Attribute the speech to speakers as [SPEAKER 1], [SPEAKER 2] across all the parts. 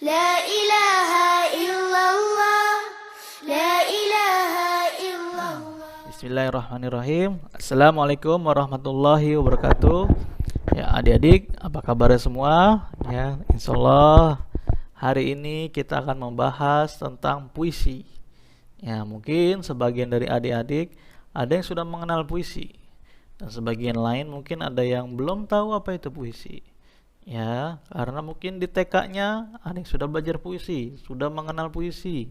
[SPEAKER 1] لا إله إلا الله لا إله إلا الله.
[SPEAKER 2] Bismillahirrahmanirrahim. Assalamualaikum warahmatullahi wabarakatuh. Ya adik-adik, apa kabarnya semua? Ya, insyaallah hari ini kita akan membahas tentang puisi. Ya, mungkin sebagian dari adik-adik ada yang sudah mengenal puisi, dan sebagian lain mungkin ada yang belum tahu apa itu puisi. Ya, karena mungkin di TK-nya ada yang sudah belajar puisi, sudah mengenal puisi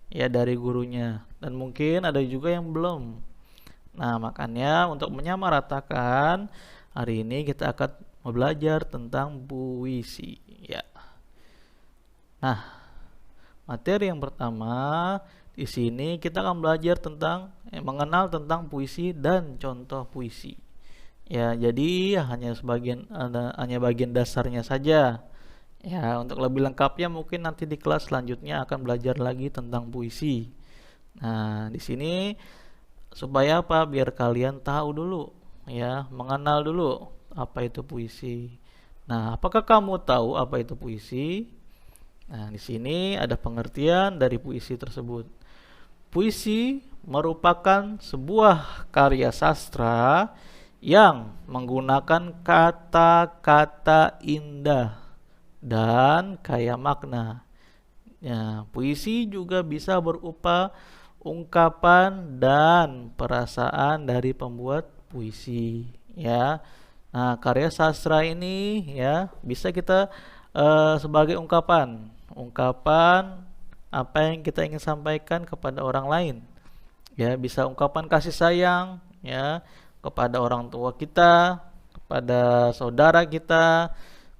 [SPEAKER 2] ya dari gurunya, dan mungkin ada juga yang belum. Nah, makanya untuk menyamaratakan hari ini kita akan belajar tentang puisi ya. Nah, materi yang pertama di sini kita akan belajar tentang mengenal tentang puisi dan contoh puisi. Ya, jadi hanya bagian dasarnya saja. Ya, untuk lebih lengkapnya mungkin nanti di kelas selanjutnya akan belajar lagi tentang puisi. Nah, di sini supaya apa? Biar kalian tahu dulu, ya, mengenal dulu apa itu puisi. Nah, apakah kamu tahu apa itu puisi? Nah, di sini ada pengertian dari puisi tersebut. Puisi merupakan sebuah karya sastra yang menggunakan kata-kata indah dan kaya makna. Ya, puisi juga bisa berupa ungkapan dan perasaan dari pembuat puisi. Ya, nah karya sastra ini ya bisa kita sebagai ungkapan apa yang kita ingin sampaikan kepada orang lain. Ya, bisa ungkapan kasih sayang ya kepada orang tua kita, kepada saudara kita,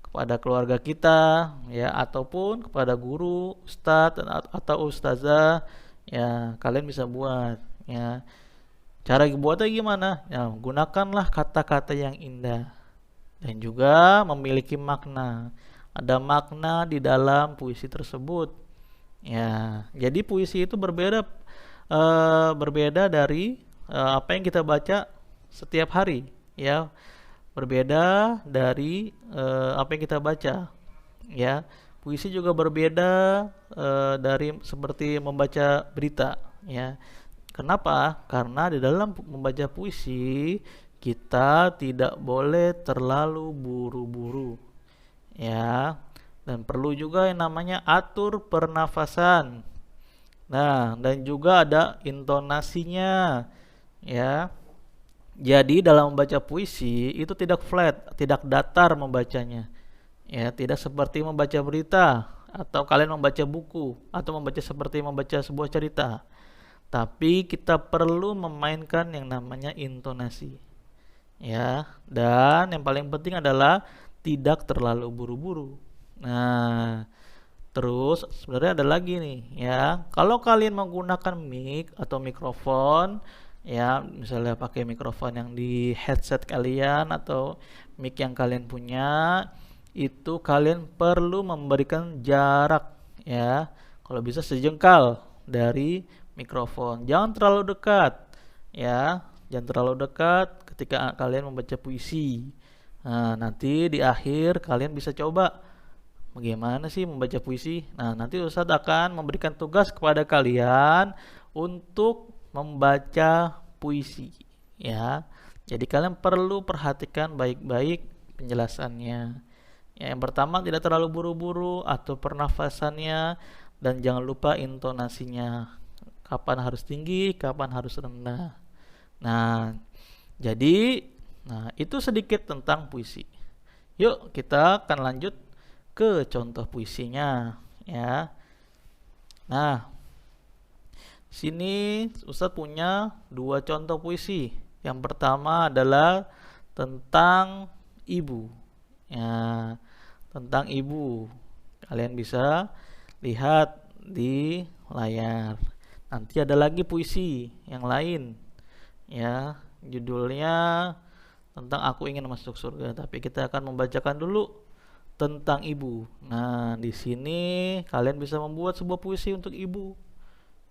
[SPEAKER 2] kepada keluarga kita, ya, ataupun kepada guru, ustadz atau ustazah. Ya, kalian bisa buat. Ya, cara buatnya gimana? Ya, gunakanlah kata-kata yang indah dan juga memiliki makna. Ada makna di dalam puisi tersebut. Ya, jadi puisi itu berbeda dari apa yang kita baca setiap hari, ya, berbeda dari apa yang kita baca, ya. Puisi juga berbeda dari seperti membaca berita, ya. Kenapa? Karena di dalam membaca puisi kita tidak boleh terlalu buru-buru, ya, dan perlu juga yang namanya atur pernafasan. Nah, dan juga ada intonasinya, ya. Jadi dalam membaca puisi itu tidak flat, tidak datar membacanya. Ya, tidak seperti membaca berita atau kalian membaca buku atau seperti membaca sebuah cerita. Tapi kita perlu memainkan yang namanya intonasi. Ya, dan yang paling penting adalah tidak terlalu buru-buru. Nah, terus sebenarnya ada lagi nih, ya. Kalau kalian menggunakan mic atau mikrofon, ya, misalnya pakai mikrofon yang di headset kalian atau mic yang kalian punya, itu kalian perlu memberikan jarak, ya. Kalau bisa sejengkal dari mikrofon. Jangan terlalu dekat, ya. Jangan terlalu dekat ketika kalian membaca puisi. Nah, nanti di akhir kalian bisa coba bagaimana sih membaca puisi. Nah, nanti Ustadz akan memberikan tugas kepada kalian untuk membaca puisi, ya. Jadi kalian perlu perhatikan baik-baik penjelasannya. Ya, yang pertama tidak terlalu buru-buru atau pernafasannya, dan jangan lupa intonasinya. Kapan harus tinggi, kapan harus rendah. Nah, jadi itu sedikit tentang puisi. Yuk kita akan lanjut ke contoh puisinya, ya. Nah, sini Ustadz punya dua contoh puisi. Yang pertama adalah tentang ibu. Ya, tentang ibu. Kalian bisa lihat di layar. Nanti ada lagi puisi yang lain. Ya, judulnya tentang aku ingin masuk surga, tapi kita akan membacakan dulu tentang ibu. Nah, di sini kalian bisa membuat sebuah puisi untuk ibu,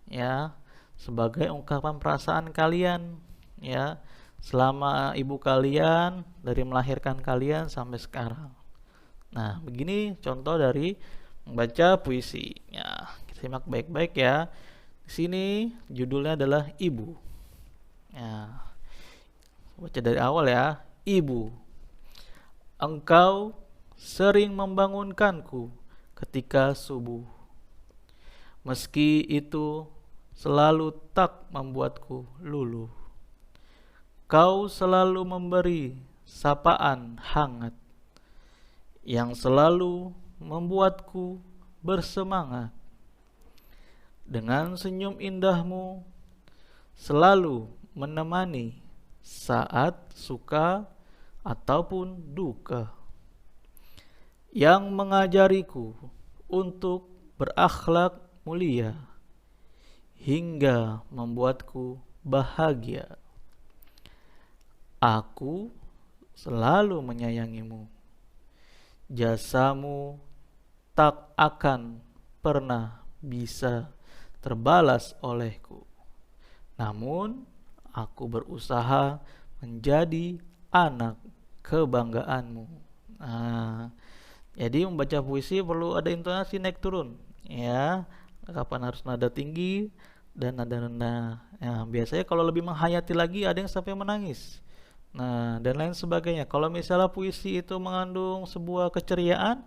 [SPEAKER 2] ya, sebagai ungkapan perasaan kalian, ya, selama ibu kalian dari melahirkan kalian sampai sekarang. Nah, begini contoh dari membaca puisi. Ya, kita simak baik-baik ya. Di sini judulnya adalah Ibu. Ya, baca dari awal ya. Ibu, engkau sering membangunkanku ketika subuh. Meski itu selalu tak membuatku luluh. Kau selalu memberi sapaan hangat yang selalu membuatku bersemangat. Dengan senyum indahmu selalu menemani saat suka ataupun duka, yang mengajariku untuk berakhlak mulia hingga membuatku bahagia. Aku selalu menyayangimu. Jasamu tak akan pernah bisa terbalas olehku. Namun, aku berusaha menjadi anak kebanggaanmu. Nah, jadi membaca puisi perlu ada intonasi naik turun, ya. Kapan harus nada tinggi dan nada rendah. Ya, biasanya kalau lebih menghayati lagi ada yang sampai menangis. Nah, dan lain sebagainya. Kalau misalnya puisi itu mengandung sebuah keceriaan,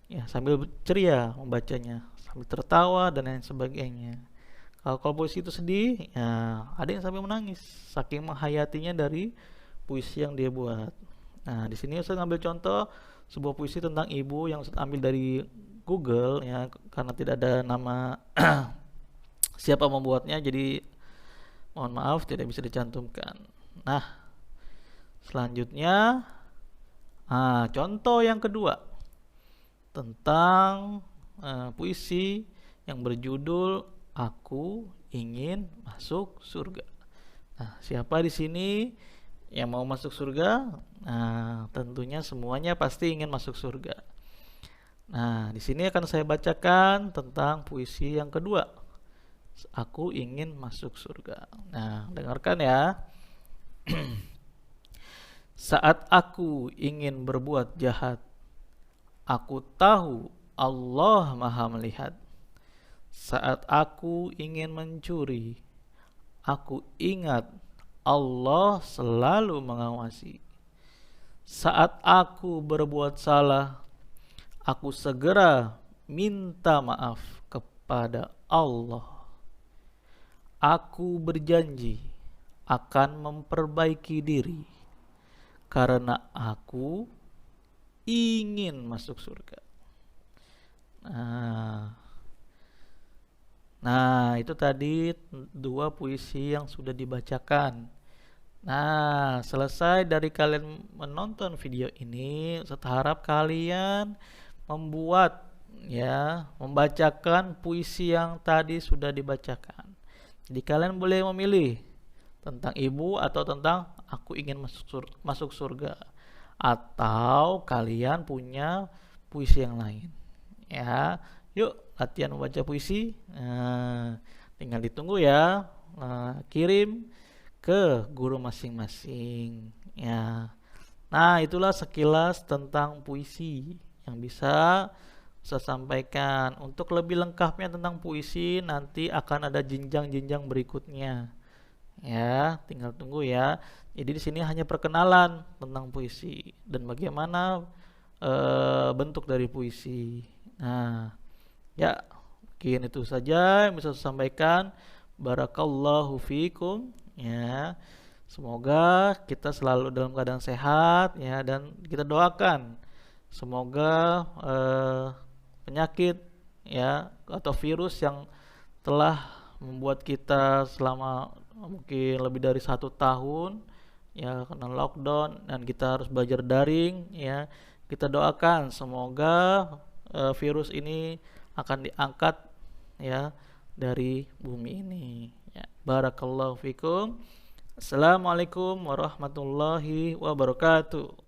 [SPEAKER 2] ya sambil ceria membacanya, sambil tertawa dan lain sebagainya. Kalau puisi itu sedih, ya ada yang sampai menangis saking menghayatinya dari puisi yang dia buat. Nah, di sini saya ngambil contoh sebuah puisi tentang ibu yang saya ambil dari Google ya, karena tidak ada nama siapa membuatnya, jadi mohon maaf tidak bisa dicantumkan. Nah, selanjutnya, contoh yang kedua tentang puisi yang berjudul Aku Ingin Masuk Surga. Nah, siapa di sini yang mau masuk surga? Nah, tentunya semuanya pasti ingin masuk surga. Nah, di sini akan saya bacakan tentang puisi yang kedua. Aku ingin masuk surga. Nah, dengarkan ya. Saat aku ingin berbuat jahat, aku tahu Allah Maha melihat. Saat aku ingin mencuri, aku ingat Allah selalu mengawasi. Saat aku berbuat salah, aku segera minta maaf kepada Allah. Aku berjanji akan memperbaiki diri karena aku ingin masuk surga. Nah, itu tadi dua puisi yang sudah dibacakan. Nah, selesai dari kalian menonton video ini, saya harap kalian membacakan puisi yang tadi sudah dibacakan. Jadi kalian boleh memilih tentang ibu atau tentang aku ingin masuk surga, atau kalian punya puisi yang lain. Ya, yuk latihan membaca puisi. Tinggal ditunggu ya. Kirim ke guru masing-masing. Ya. Nah, itulah sekilas tentang puisi yang bisa saya sampaikan. Untuk lebih lengkapnya tentang puisi nanti akan ada jenjang-jenjang berikutnya. Ya, tinggal tunggu ya. Jadi di sini hanya perkenalan tentang puisi dan bagaimana bentuk dari puisi. Nah, ya, mungkin itu saja yang bisa saya sampaikan. Barakallahu fikum ya. Semoga kita selalu dalam keadaan sehat ya, dan kita doakan semoga penyakit ya atau virus yang telah membuat kita selama mungkin lebih dari 1 tahun ya kena lockdown dan kita harus belajar daring ya, kita doakan semoga virus ini akan diangkat ya dari bumi ini ya. Barakallahu fikum. Assalamualaikum warahmatullahi wabarakatuh.